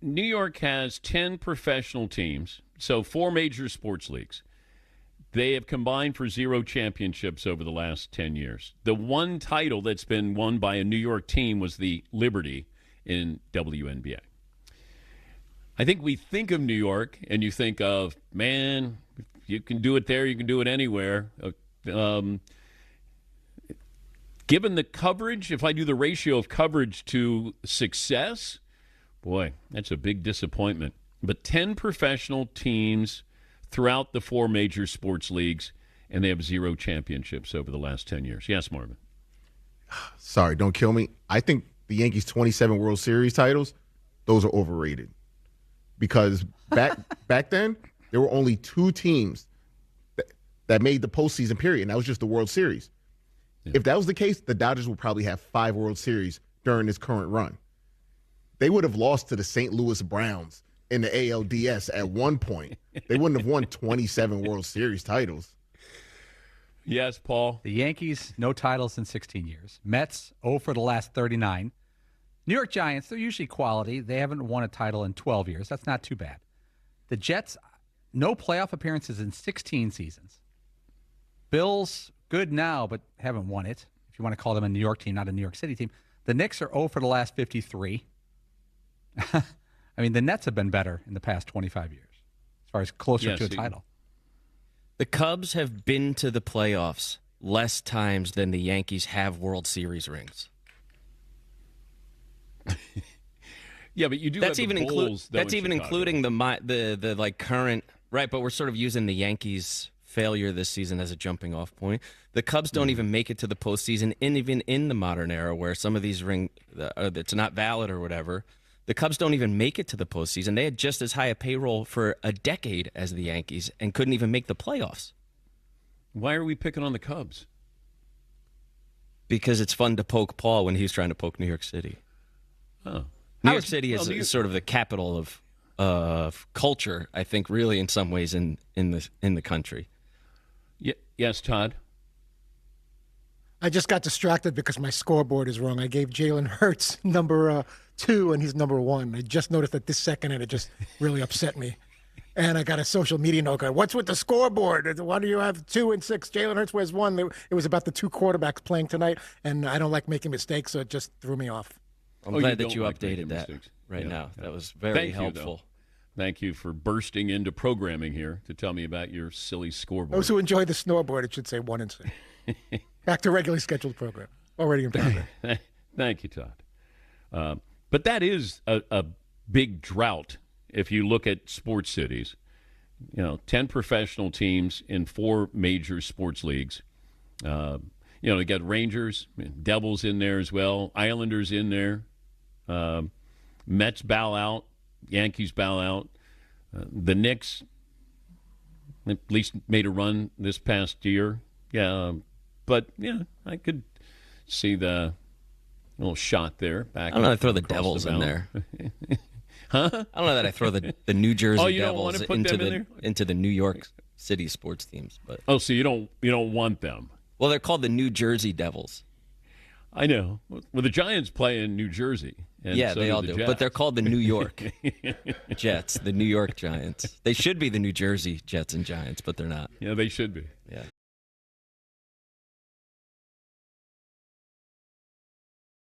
New York has 10 professional teams, so 4 major sports leagues. They have combined for 0 championships over the last 10 years. The one title that's been won by a New York team was the Liberty in WNBA. I think we think of New York, and you think of, man, you can do it there, you can do it anywhere. Given the coverage, if I do the ratio of coverage to success, boy, that's a big disappointment. But 10 professional teams throughout the 4 major sports leagues, and they have 0 championships over the last 10 years. Yes, Marvin. Sorry, don't kill me. I think the Yankees' 27 World Series titles, those are overrated. Because back then, there were only 2 teams that made the postseason period, and that was just the World Series. Yeah. If that was the case, the Dodgers would probably have 5 World Series during this current run. They would have lost to the St. Louis Browns in the ALDS at one point. They wouldn't have won 27 World Series titles. Yes, Paul. The Yankees, no titles in 16 years. Mets, 0 for the last 39. New York Giants, they're usually quality. They haven't won a title in 12 years. That's not too bad. The Jets, no playoff appearances in 16 seasons. Bills, good now, but haven't won it. If you want to call them a New York team, not a New York City team. The Knicks are 0 for the last 53. I mean, the Nets have been better in the past 25 years, as far as closer to a title. The Cubs have been to the playoffs less times than the Yankees have World Series rings. Yeah, but you do. That's have even the Bulls, that's even including the like current right. But we're sort of using the Yankees' failure this season as a jumping off point. The Cubs don't even make it to the postseason, and even in the modern era where some of these it's not valid or whatever. The Cubs don't even make it to the postseason. They had just as high a payroll for a decade as the Yankees and couldn't even make the playoffs. Why are we picking on the Cubs? Because it's fun to poke Paul when he's trying to poke New York City. Oh. New York City is sort of the capital of culture, I think, really in some ways in the country. Yes, Todd? I just got distracted because my scoreboard is wrong. I gave Jalen Hurts number 2, and he's number 1. I just noticed at this second, and it just really upset me. And I got a social media note going, what's with the scoreboard? Why do you have 2 and 6? Jalen Hurts wears 1. It was about the 2 quarterbacks playing tonight, and I don't like making mistakes, so it just threw me off. I'm glad that you updated that now. That was very helpful. Thank you for bursting into programming here to tell me about your silly scoreboard. Those who enjoy the scoreboard, it should say 1 and 6. Back to regularly scheduled program. Already in progress. Thank you, Todd. But that is a big drought if you look at sports cities. 10 professional teams in 4 major sports leagues. You got Rangers, Devils in there as well, Islanders in there. Mets bow out, Yankees bow out. The Knicks at least made a run this past year. Yeah, but I could see the little shot there. Back. I don't know that I throw the Devils in there. Huh? I don't know that I throw the New Jersey Devils into the New York City sports teams. But so you don't want them. Well, they're called the New Jersey Devils. I know. Well, the Giants play in New Jersey. And yeah, so they all do. Jets. But they're called the New York Jets, the New York Giants. They should be the New Jersey Jets and Giants, but they're not. Yeah, they should be.